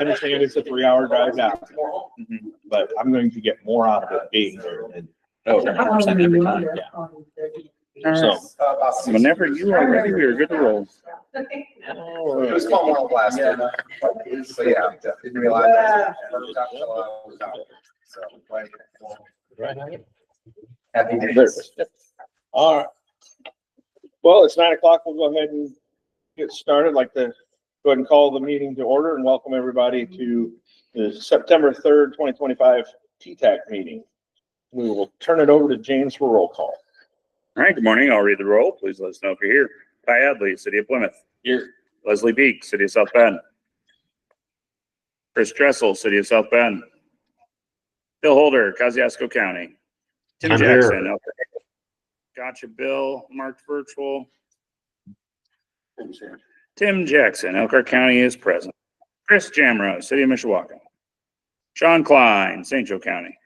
understand it's a 3-hour drive down, but I'm going to get more out of it being there. And, 100% every time. yeah. So Whenever you are ready, we are good to roll. It was called one last year. So yeah, didn't realize. So happy days. all right. Well, it's 9 o'clock. We'll go ahead and get started. I'd like to go ahead and call the meeting to order and welcome everybody to the September 3rd, 2025 TTAC meeting. We will turn it over to James for roll call. All right, good morning. I'll read the roll. Please let us know if you're here. Ty Adley, City of Plymouth. Here. Leslie Beek, City of South Bend. Chris Dressel, City of South Bend. Bill Holder, Kosciuszko County. Tim Jackson. Gotcha, Bill. Marked virtual. Tim Jackson, Elkhart County is present. Chris Jamro, City of Mishawaka. Sean Klein, St. Joe County.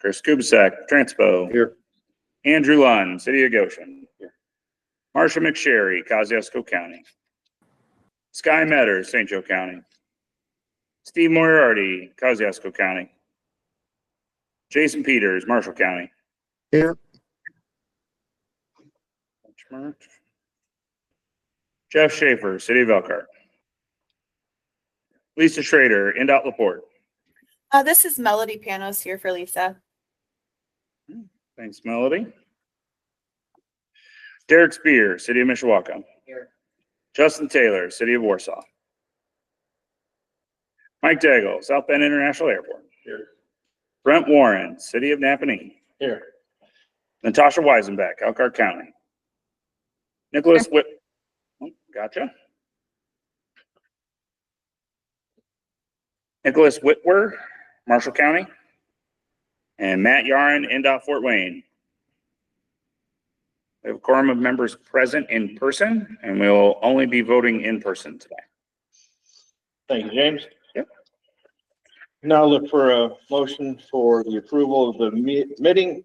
Chris Kubasek, Transpo. Here. Andrew Lunn, City of Goshen. Here. Marsha McSherry, Kosciuszko County. Sky Metter, St. Joe County. Steve Moriarty, Kosciuszko County. Jason Peters, Marshall County. Here. Jeff Schaefer, City of Elkhart. Lisa Schrader, NDOT Laporte. This is Melody Panos here for Lisa. Thanks, Melody. Derek Spear, City of Mishawaka. Here. Justin Taylor, City of Warsaw. Mike Daigle, South Bend International Airport. Here. Brent Warren, City of Napanee. Here. Natasha Weisenbeck, Elkhart County. Nicholas Whit. Oh, gotcha. Nicholas Whitwer, Marshall County. And Matt Yarin, NDOT Fort Wayne. We have a quorum of members present in person, and we'll only be voting in person today. Thank you, James. Yep. Now look for a motion for the approval of the meeting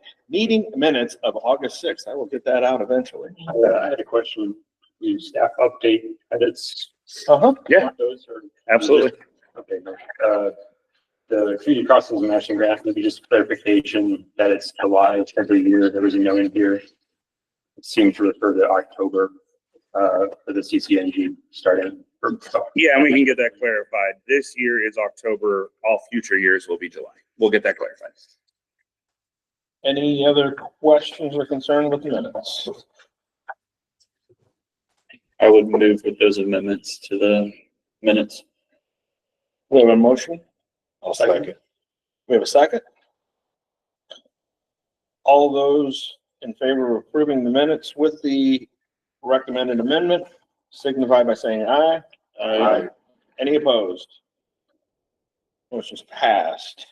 minutes of August 6th. I will get that out eventually. I had a question. The staff update edits. Yeah, Those are absolutely. okay. The community crossings and matching grant, maybe just clarification that it's July every year. There was a note in here. It seemed to refer to October for the CCNG starting. Yeah, and we can get that clarified. This year is October. All future years will be July. We'll get that clarified. Any other questions or concerns with the minutes? I would move with those amendments to the minutes. We have a motion. I'll second. We have a second. All those in favor of approving the minutes with the recommended amendment signify by saying aye. Aye. Any opposed? Motion's passed.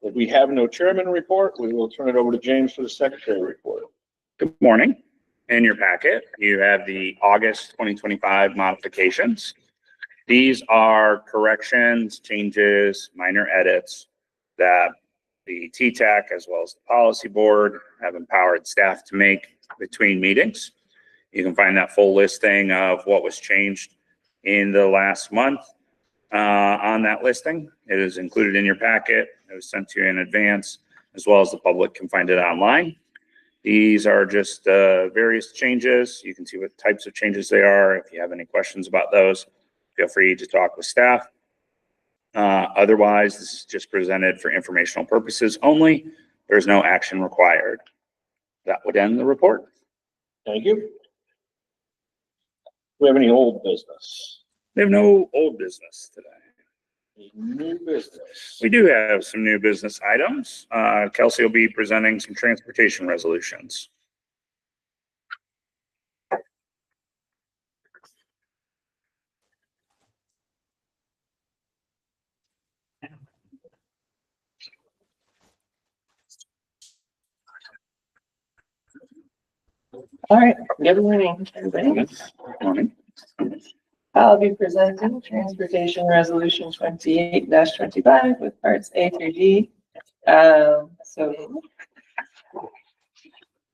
If we have no chairman report, we will turn it over to James for the secretary report. Good morning. In your packet, you have the August 2025 modifications. These are corrections, changes, minor edits that the TTAC as well as the policy board have empowered staff to make between meetings. You can find that full listing of what was changed in the last month on that listing. It is included in your packet. It was sent to you in advance, as well as the public can find it online. These are just various changes. You can see what types of changes they are. If you have any questions about those, feel free to talk with staff. Otherwise, this is just presented for informational purposes only. There's no action required. That would end the report. Thank you. Do we have any old business? We have no old business today. New business. We do have some new business items. Kelsey will be presenting some transportation resolutions. All right, good morning, everybody. Good morning. I'll be presenting Transportation Resolution 28-25 with parts A through D. So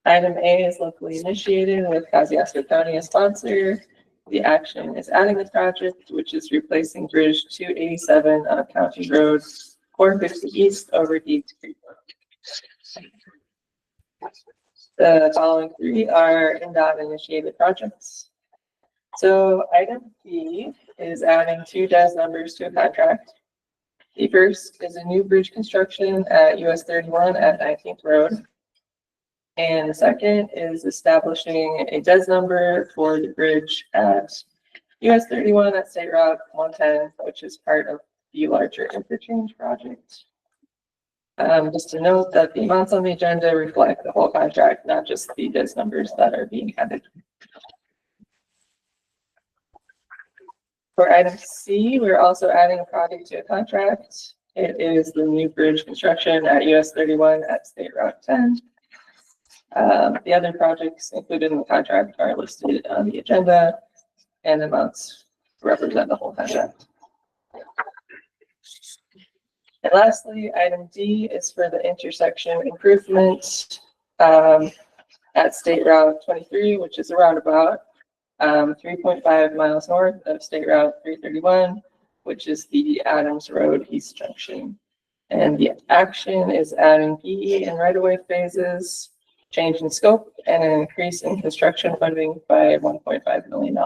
item A is locally initiated with Kosciuszko County as sponsor. The action is adding the project, which is replacing Bridge 287 on County Road 450 East over Deeds Creek. The following three are NDOT initiated projects. So item B is adding two DES numbers to a contract. The first is a new bridge construction at US 31 at 19th Road. And the second is establishing a DES number for the bridge at US 31 at State Route 110, which is part of the larger interchange project. Just to note that the amounts on the agenda reflect the whole contract, not just the DIS numbers that are being added. For item C, we're also adding a project to a contract. It is the new bridge construction at US 31 at State Route 10. The other projects included in the contract are listed on the agenda, and amounts represent the whole contract. And lastly, item D is for the intersection improvement at State Route 23, which is a roundabout 3.5 miles north of State Route 331, which is the Adams Road East Junction. And the action is adding PE and right-of-way phases, change in scope, and an increase in construction funding by $1.5 million.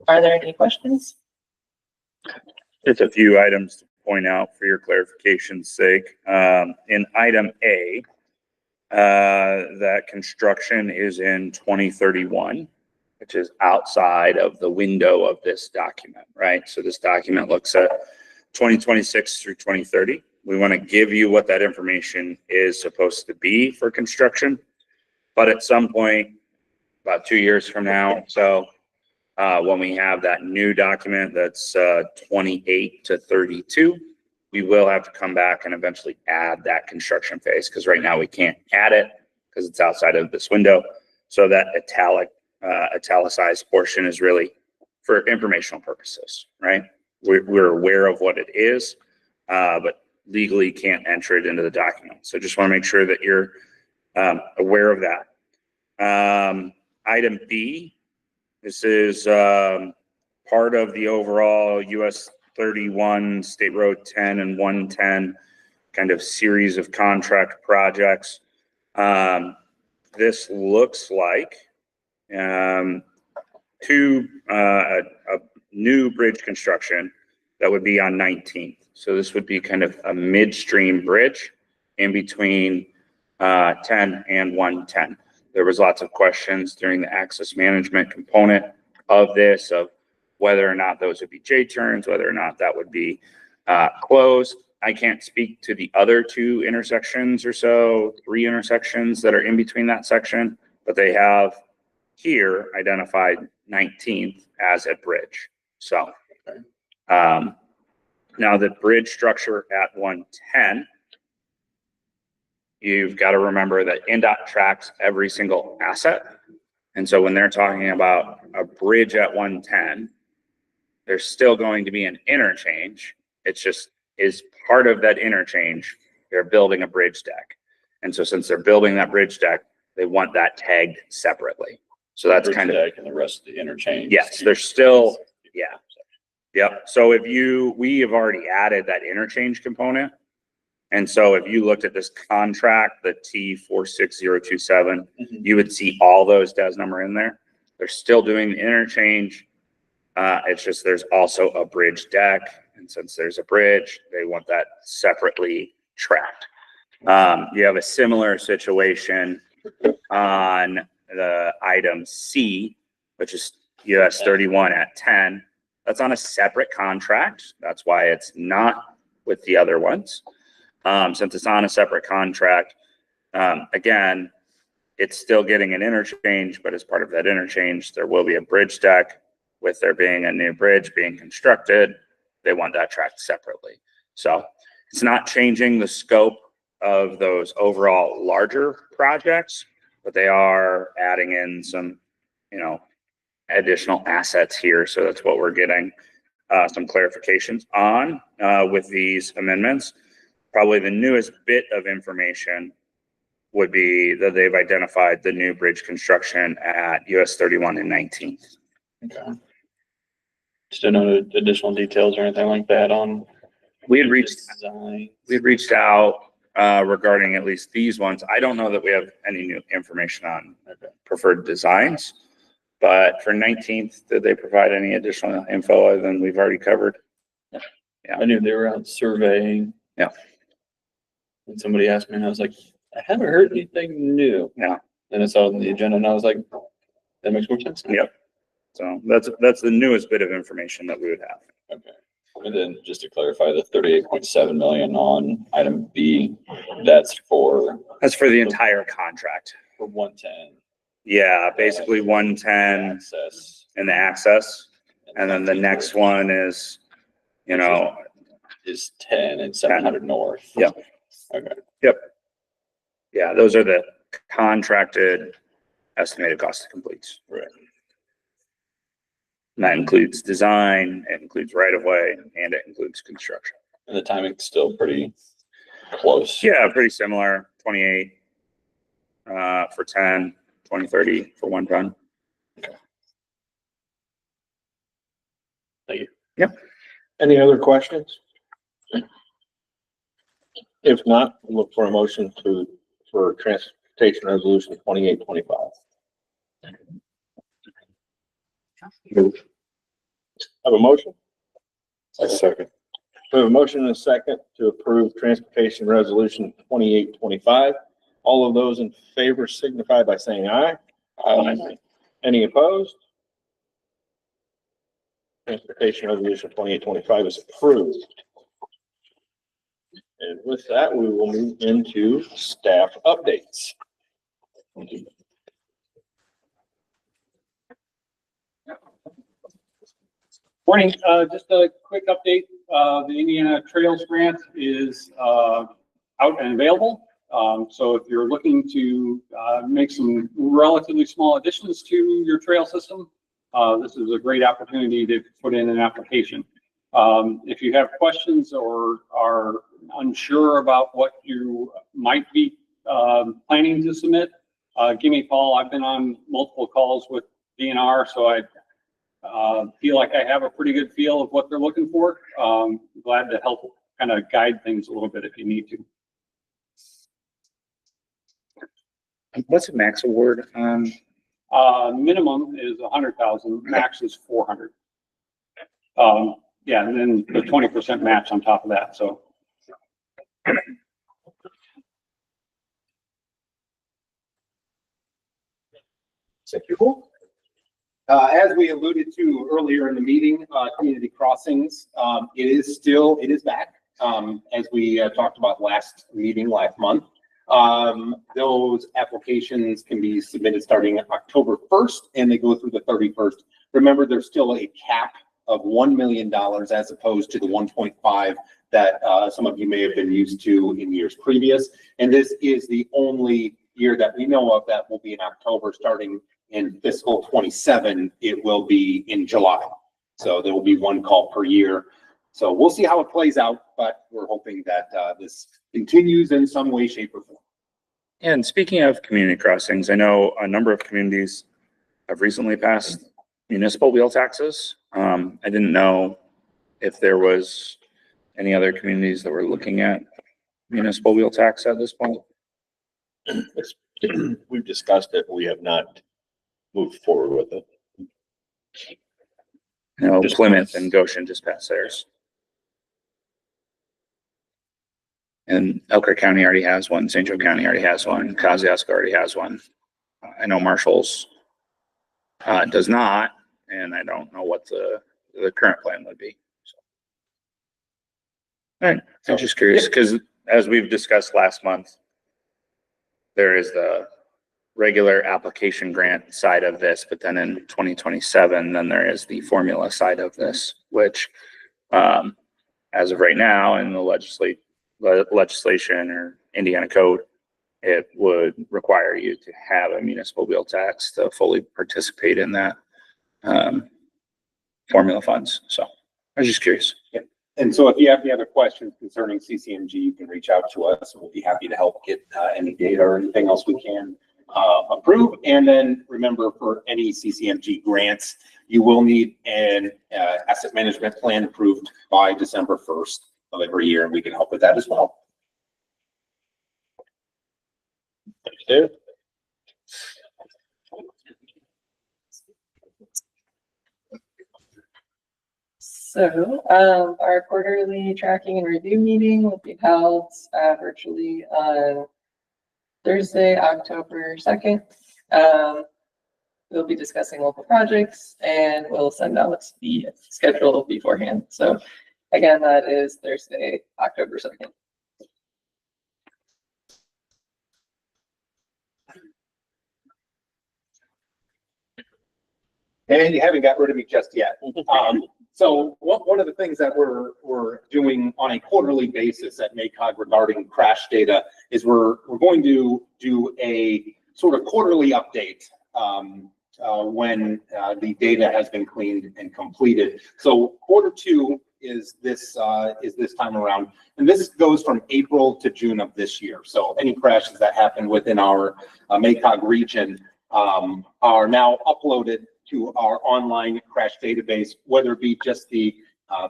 Are there any questions? Just a few items to point out for your clarification's sake. In item A, that construction is in 2031, which is outside of the window of this document, right? So this document looks at 2026 through 2030. We want to give you what that information is supposed to be for construction, but at some point, about 2 years from now, so when we have that new document that's 28 to 32, we will have to come back and eventually add that construction phase, because right now we can't add it because it's outside of this window. So that italicized portion is really for informational purposes, right? We're aware of what it is, but legally can't enter it into the document. So just want to make sure that you're aware of that. Item B, this is part of the overall US 31, State Road 10 and 110 kind of series of contract projects. This looks like a new bridge construction that would be on 19th. So this would be kind of a midstream bridge in between 10 and 110. There was lots of questions during the access management component of this, of whether or not those would be J-turns, whether or not that would be closed. I can't speak to the other two intersections or so, 3 intersections that are in between that section, but they have here identified 19th as a bridge. So now the bridge structure at 110, you've got to remember that NDOT tracks every single asset. And so when they're talking about a bridge at 110, there's still going to be an interchange. It's just is part of that interchange, they're building a bridge deck. And so since they're building that bridge deck, they want that tagged separately. So that's Bridge kind of, deck and the rest of the interchange. yes, there's still, yeah. Yep. So we have already added that interchange component. And so if you looked at this contract, the T46027, you would see all those DES number in there. They're still doing the interchange. It's just there's also a bridge deck. And since there's a bridge, they want that separately tracked. You have a similar situation on the item C, which is US 31 at 10. That's on a separate contract. That's why it's not with the other ones. Since it's on a separate contract, again, it's still getting an interchange, but as part of that interchange, there will be a bridge deck. With there being a new bridge being constructed, they want that tracked separately. So it's not changing the scope of those overall larger projects, but they are adding in some, additional assets here. So that's what we're getting some clarifications on with these amendments. Probably the newest bit of information would be that they've identified the new bridge construction at US 31 and 19th. Okay. Just didn't know additional details or anything like that on. We had reached Design. out regarding at least these ones. I don't know that we have any new information on preferred designs, but for 19th, did they provide any additional info other than we've already covered? I knew they were out surveying. Yeah. And somebody asked me and I was like, I haven't heard anything new. Yeah. And I saw it on the agenda and I was like, that makes more sense. Yep. So that's the newest bit of information that we would have. Okay. And then just to clarify, the 38.7 million on item B, that's for the entire contract. 110 Yeah, basically 110 access. and the access. And then the next one is, Is 10 and 700 north. Yep. Okay. Yeah, those are the contracted estimated cost to complete. Right. And that includes design, it includes right of way, and it includes construction. And the timing's still pretty close. Yeah, pretty similar, 28 for 10, 2030 for 110. Thank you. Yep. Any other questions? If not, we'll look for a motion for transportation resolution 2825. Have a motion? A second. We have a motion and a second to approve transportation resolution 2825. All of those in favor signify by saying aye. Aye. Any opposed? Transportation resolution 2825 is approved. And with that, we will move into staff updates. Morning, just a quick update. The Indiana Trails Grant is out and available. So if you're looking to make some relatively small additions to your trail system, this is a great opportunity to put in an application. If you have questions or are unsure about what you might be planning to submit, give me a call. I've been on multiple calls with DNR, so I feel like I have a pretty good feel of what they're looking for. Glad to help kind of guide things a little bit if you need to. What's the max award? Minimum is 100,000, max is 400. Yeah, and then the 20% match on top of that, so. Thank you. As we alluded to earlier in the meeting, community crossings, it is back. As we talked about last month. Those applications can be submitted starting October 1st and they go through the 31st. Remember, there's still a cap of $1 million as opposed to the 1.5 that some of you may have been used to in years previous. And this is the only year that we know of that will be in October. Starting in fiscal 27, it will be in July. So there will be one call per year. So we'll see how it plays out, but we're hoping that this continues in some way, shape, or form. And speaking of community crossings, I know a number of communities have recently passed municipal wheel taxes. I didn't know if there was any other communities that were looking at municipal wheel tax at this point. We've discussed it. We have not moved forward with it. You know, Plymouth and Goshen just passed theirs. And Elkhart County already has one. St. Joe County already has one. Kosciuszko already has one. I know Marshall's does not, and I don't know what the current plan would be. So. All right, I'm just curious because as we've discussed last month, there is the regular application grant side of this, but then in 2027, then there is the formula side of this, which as of right now in the legislation or Indiana code, it would require you to have a municipal wheel tax to fully participate in that formula funds. So I was just curious. Yeah. And so if you have any other questions concerning CCMG, you can reach out to us and we'll be happy to help get any data or anything else we can approve. And then remember, for any CCMG grants, you will need an asset management plan approved by December 1st of every year, and we can help with that as well. Thanks, Dave. So, our quarterly tracking and review meeting will be held virtually on Thursday, October 2nd. We'll be discussing local projects and we'll send out the schedule beforehand. So again, that is Thursday, October 2nd. And you haven't got rid of me just yet. So one of the things that we're doing on a quarterly basis at MACOG regarding crash data is we're going to do a sort of quarterly update when the data has been cleaned and completed. So Q2 is this time around, and this goes from April to June of this year. So any crashes that happen within our MACOG region are now uploaded to our online crash database, whether it be just the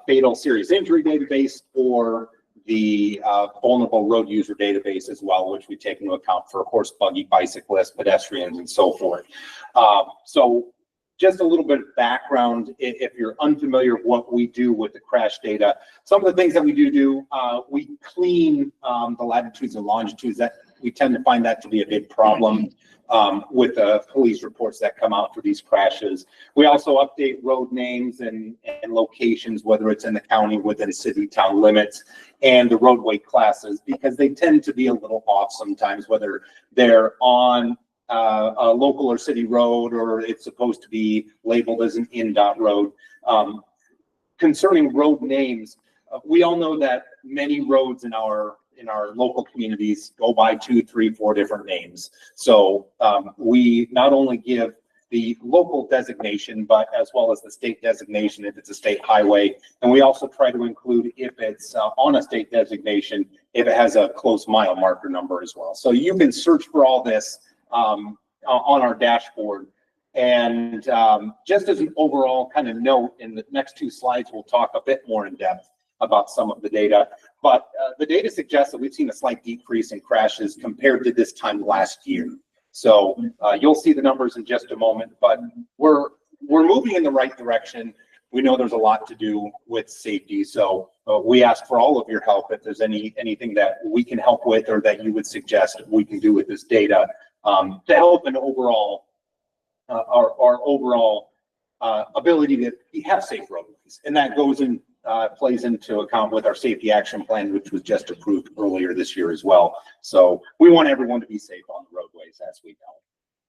fatal serious injury database or the vulnerable road user database as well, which we take into account for horse, buggy, bicyclists, pedestrians, and so forth. So just a little bit of background, if you're unfamiliar with what we do with the crash data, some of the things that we do, we clean the latitudes and longitudes. That we tend to find that to be a big problem with the police reports that come out for these crashes. We also update road names and locations, whether it's in the county, within city town limits, and the roadway classes, because they tend to be a little off sometimes, whether they're on a local or city road, or it's supposed to be labeled as an INDOT road. Concerning road names, we all know that many roads in our local communities go by 2, 3, 4 different names. So we not only give the local designation, but as well as the state designation if it's a state highway. And we also try to include, if it's on a state designation, if it has a close mile marker number as well. So you can search for all this on our dashboard. And just as an overall kind of note, in the next 2 slides, we'll talk a bit more in depth about some of the data. But the data suggests that we've seen a slight decrease in crashes compared to this time last year. So you'll see the numbers in just a moment, but we're moving in the right direction. We know there's a lot to do with safety. So we ask for all of your help if there's anything that we can help with or that you would suggest we can do with this data to help an overall, our overall ability to have safe roadways. And that goes in, plays into account with our safety action plan, which was just approved earlier this year as well. So we want everyone to be safe on the roadways, as we know.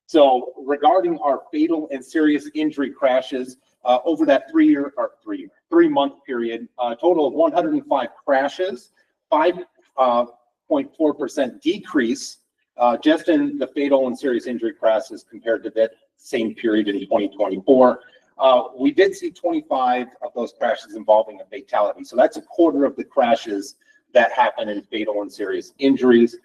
So regarding our fatal and serious injury crashes, over that 3-month period, a total of 105 crashes, 5.4% decrease just in the fatal and serious injury crashes compared to that same period in 2024. We did see 25 of those crashes involving a fatality. So that's a quarter of the crashes that happen in fatal and serious injuries.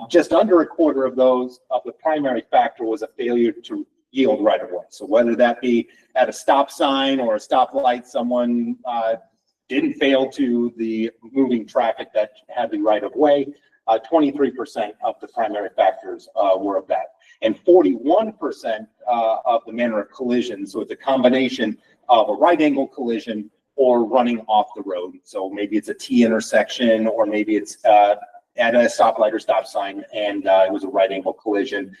Just under a quarter of those, the primary factor was a failure to yield right of way. So whether that be at a stop sign or a stoplight, someone didn't fail to the moving traffic that had the right of way. 23% of the primary factors were of that. And 41% of the manner of collision. So it's a combination of a right angle collision or running off the road. So maybe it's a T intersection, or maybe it's at a stoplight or stop sign, and it was a right angle collision.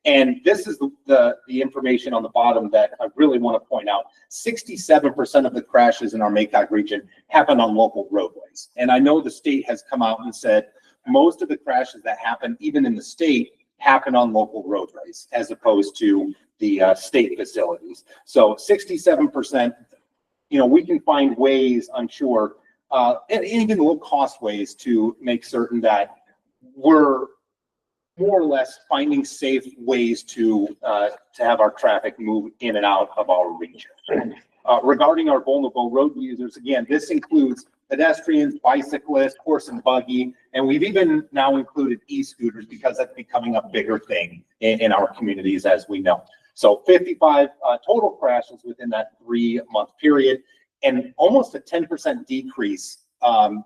And this is the information on the bottom that I really want to point out. 67% of the crashes in our MACOG region happen on local roadways. And I know the state has come out and said most of the crashes that happen, even in the state, happen on local roadways as opposed to the state facilities. So 67%, we can find ways, I'm sure, and even low cost ways to make certain that we're more or less finding safe ways to have our traffic move in and out of our region. Regarding our vulnerable road users, again, this includes pedestrians, bicyclists, horse and buggy, and we've even now included e-scooters because that's becoming a bigger thing in our communities, as we know. So 55 total crashes within that 3-month period, and almost a 10% decrease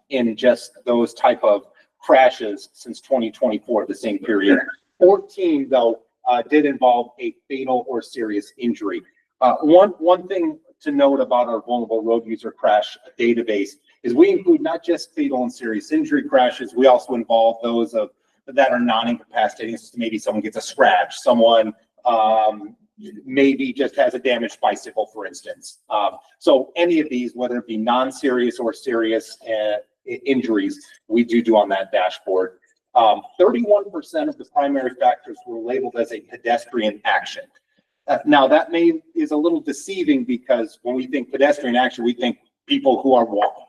in just those type of crashes since 2024, the same period. 14 though did involve a fatal or serious injury. One thing to note about our vulnerable road user crash database is we include not just fatal and serious injury crashes, we also involve those that are non-incapacitating. Maybe someone gets a scratch, someone maybe just has a damaged bicycle, for instance. So any of these, whether it be non-serious or serious injuries, we do on that dashboard. 31% of the primary factors were labeled as a pedestrian action. Now that is a little deceiving because when we think pedestrian action, we think people who are walking,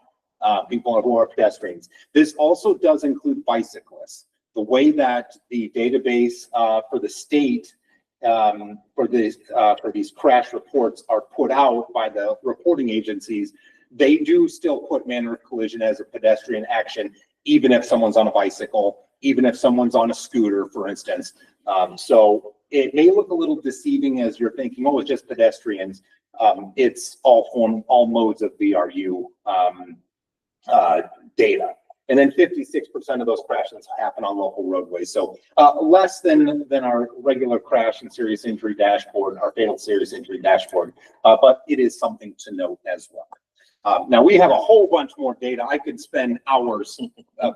people who are pedestrians. This also does include bicyclists. The way that the database for the state for these crash reports are put out by the reporting agencies, they do still put manner of collision as a pedestrian action, even if someone's on a bicycle, even if someone's on a scooter, for instance. So it may look a little deceiving as you're thinking, oh, it's just pedestrians. It's all modes of VRU data. And then 56% of those crashes happen on local roadways. So less than our regular crash and serious injury dashboard, our fatal serious injury dashboard, but it is something to note as well. Now we have a whole bunch more data. I could spend hours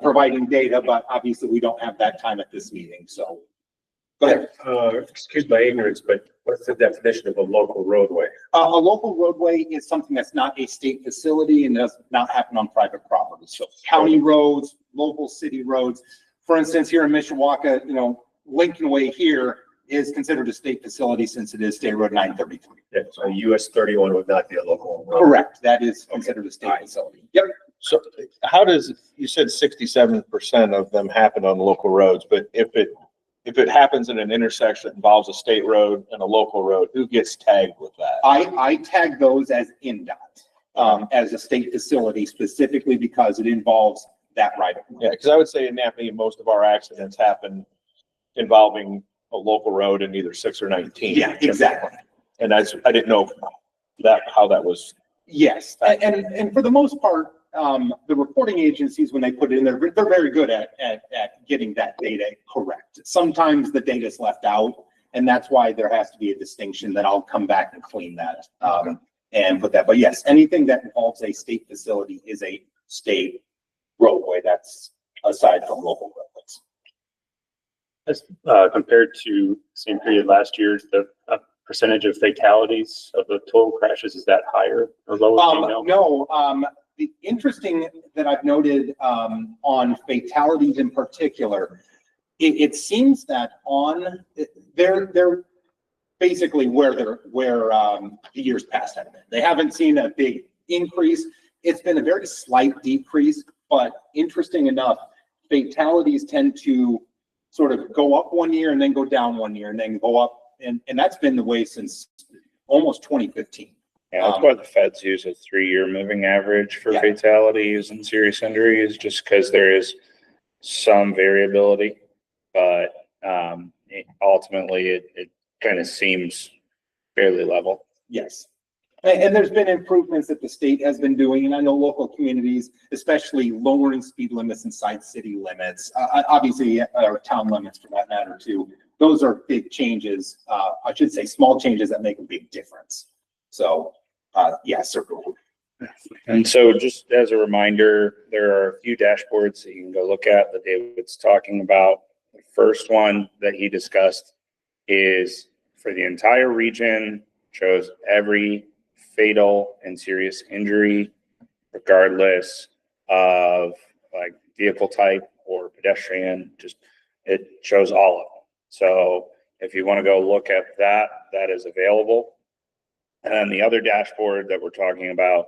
providing data, but obviously we don't have that time at this meeting. So go ahead. Excuse my ignorance, but what's the definition of a local roadway? A local roadway is something that's not a state facility and does not happen on private property. So county roads, local city roads. For instance, here in Mishawaka, Lincoln Way here is considered a state facility since it is State Road 933. Yeah, so US 31 would not be a local road. Correct. That is considered a state facility. Yep. So how you said 67% of them happen on local roads, but if it happens in an intersection that involves a state road and a local road, who gets tagged with that? I tag those as INDOT, as a state facility specifically because it involves that right of way. Yeah, because I would say in Napanee, most of our accidents happen involving a local road in either 6 or 19. Yeah, exactly. And I didn't know how that was. Yes, and for the most part, the reporting agencies, when they put it in there, they're very good at getting that data correct. Sometimes the data is left out, and that's why there has to be a distinction that I'll come back and clean that and put that. But yes, anything that involves a state facility is a state roadway. That's aside from local roadways. As compared to same period last year, the percentage of fatalities of the total crashes, is that higher or lower? No. The interesting that I've noted on fatalities in particular, it seems that they're basically where the years past have been. They haven't seen a big increase. It's been a very slight decrease, but interesting enough, fatalities tend to sort of go up one year and then go down one year and then go up. And that's been the way since almost 2015. Yeah, that's why the feds use a 3-year moving average for fatalities and serious injuries, just because there is some variability, but ultimately it kind of seems fairly level. Yes. And there's been improvements that the state has been doing, and I know local communities, especially lowering speed limits inside city limits, obviously, or town limits for that matter too. Those are big changes. I should say small changes that make a big difference. So, certainly. And so just as a reminder, there are a few dashboards that you can go look at that David's talking about. The first one that he discussed is for the entire region, shows every fatal and serious injury, regardless of like vehicle type or pedestrian, just it shows all of them. So if you want to go look at that, that is available. And the other dashboard that we're talking about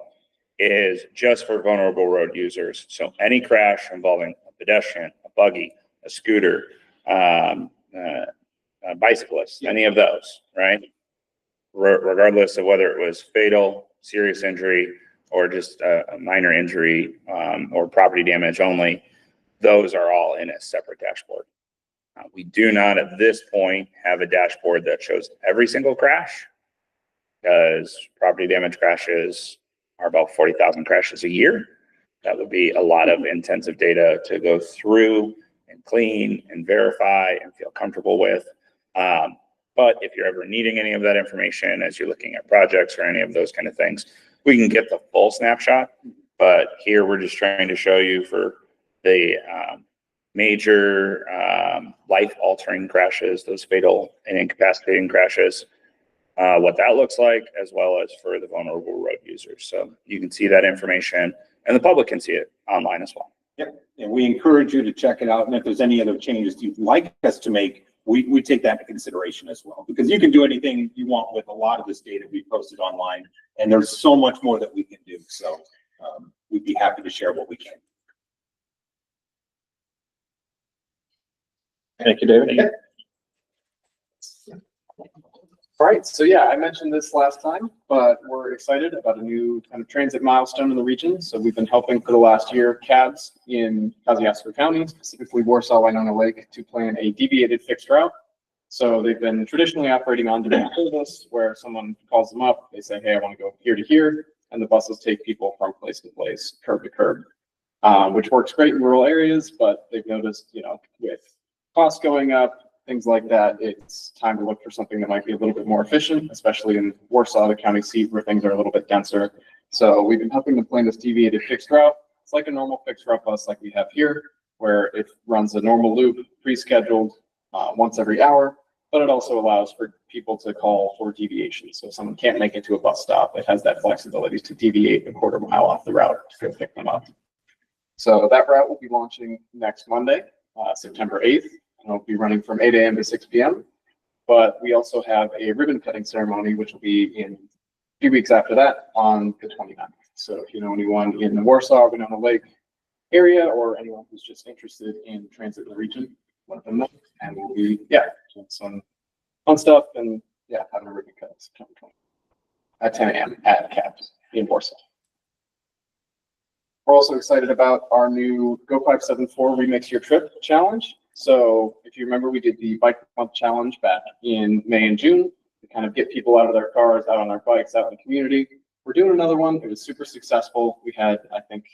is just for vulnerable road users. So any crash involving a pedestrian, a buggy, a scooter, a bicyclist, any of those, right? Regardless of whether it was fatal, serious injury, or just a minor injury, or property damage only, those are all in a separate dashboard. We do not at this point have a dashboard that shows every single crash, because property damage crashes are about 40,000 crashes a year. That would be a lot of intensive data to go through and clean and verify and feel comfortable with. But if you're ever needing any of that information as you're looking at projects or any of those kind of things, we can get the full snapshot. But here we're just trying to show you for the major life-altering crashes, those fatal and incapacitating crashes, what that looks like, as well as for the vulnerable road users. So you can see that information, and the public can see it online as well. Yep, and we encourage you to check it out, and if there's any other changes you'd like us to make, we take that into consideration as well, because you can do anything you want with a lot of this data we posted online, and there's so much more that we can do. So we'd be happy to share what we can. Thank you, David. Yeah. All right, so yeah, I mentioned this last time, but we're excited about a new kind of transit milestone in the region. So we've been helping for the last year CABs in Kosciuszko County, specifically Warsaw, Winona Lake, to plan a deviated fixed route. So they've been traditionally operating on demand service, where someone calls them up, they say, hey, I want to go here to here, and the buses take people from place to place, curb to curb, which works great in rural areas, but they've noticed, you know, with costs going up, things like that, it's time to look for something that might be a little bit more efficient, especially in Warsaw, the county seat, where things are a little bit denser. So we've been helping them plan this deviated fixed route. It's like a normal fixed route bus like we have here, where it runs a normal loop, pre-scheduled once every hour, but it also allows for people to call for deviations. So if someone can't make it to a bus stop, it has that flexibility to deviate a quarter mile off the route to go pick them up. So that route will be launching next Monday, September 8th. It'll be running from 8 a.m. to 6 p.m. But we also have a ribbon cutting ceremony, which will be in a few weeks after that on the 29th. So if you know anyone in the Warsaw, Winona Lake area, or anyone who's just interested in transit in the region, let them know. And we'll be, doing some fun stuff and, having a ribbon cut September 20th at 10 a.m. at CABS in Warsaw. We're also excited about our new Go 574 Remix Your Trip challenge. So if you remember, we did the Bike Month Challenge back in May and June to kind of get people out of their cars, out on their bikes, out in the community. We're doing another one. It was super successful. We had, I think,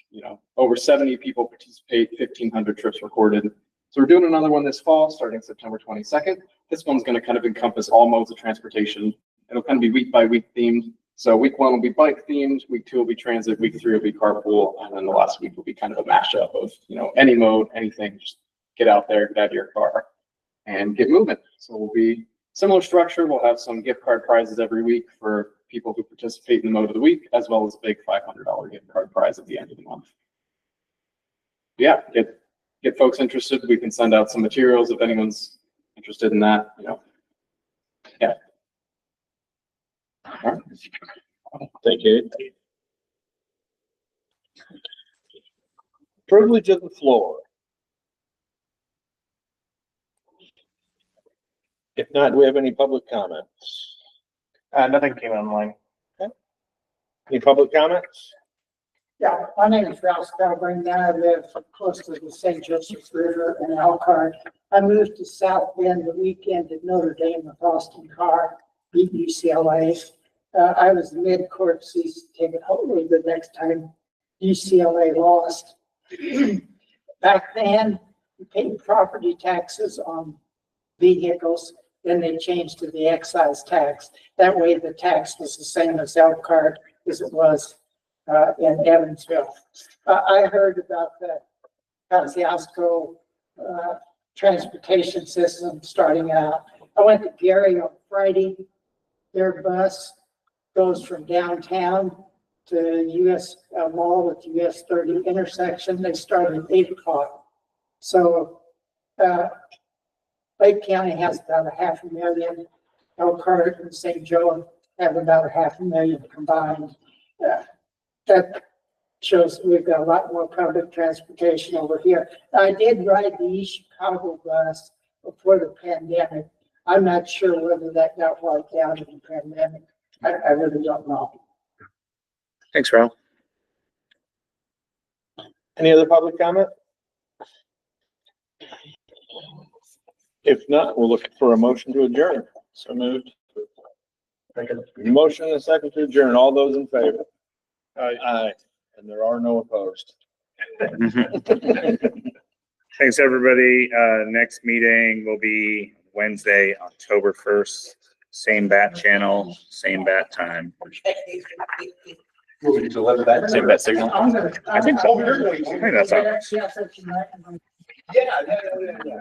over 70 people participate, 1,500 trips recorded. So we're doing another one this fall, starting September 22nd. This one's going to kind of encompass all modes of transportation. It'll kind of be week by week themed. So week 1 will be bike themed, week 2 will be transit, week 3 will be carpool, and then the last week will be kind of a mashup of, any mode, anything. Just get out there, get out of your car, and get moving. So we'll be similar structure. We'll have some gift card prizes every week for people who participate in the mode of the week, as well as a big $500 gift card prize at the end of the month. Yeah, get folks interested. We can send out some materials if anyone's interested in that. Yeah. All right. Thank you. Privilege of the floor. If not, do we have any public comments? Nothing came online. Okay. Any public comments? Yeah, my name is Ralph Spellbring. I live close to the St. Joseph River in Elkhart. I moved to South Bend the weekend at Notre Dame with Austin Carr, beat UCLA. I was the mid-court season ticket holder the next time UCLA lost. Back then, we paid property taxes on vehicles. Then they changed to the excise tax. That way the tax was the same as Elkhart as it was in Evansville. I heard about the Kosciuszko transportation system starting out. I went to Gary on Friday. Their bus goes from downtown to US Mall at the US 30 intersection. They start at 8 o'clock. So Lake County has about 500,000. Elkhart and St. Joe have about 500,000 combined. That shows we've got a lot more public transportation over here. I did ride the East Chicago bus before the pandemic. I'm not sure whether that got wiped out in the pandemic. I really don't know. Thanks, Ralph. Any other public comment? If not, we'll look for a motion to adjourn. So moved. Motion and a second to adjourn. All those in favor? Aye. And there are no opposed. Thanks, everybody. Next meeting will be Wednesday, October 1st. Same bat channel, same bat time. Will we deliver that? Same bat signal. I think so. I think that's how. Yeah, Yeah.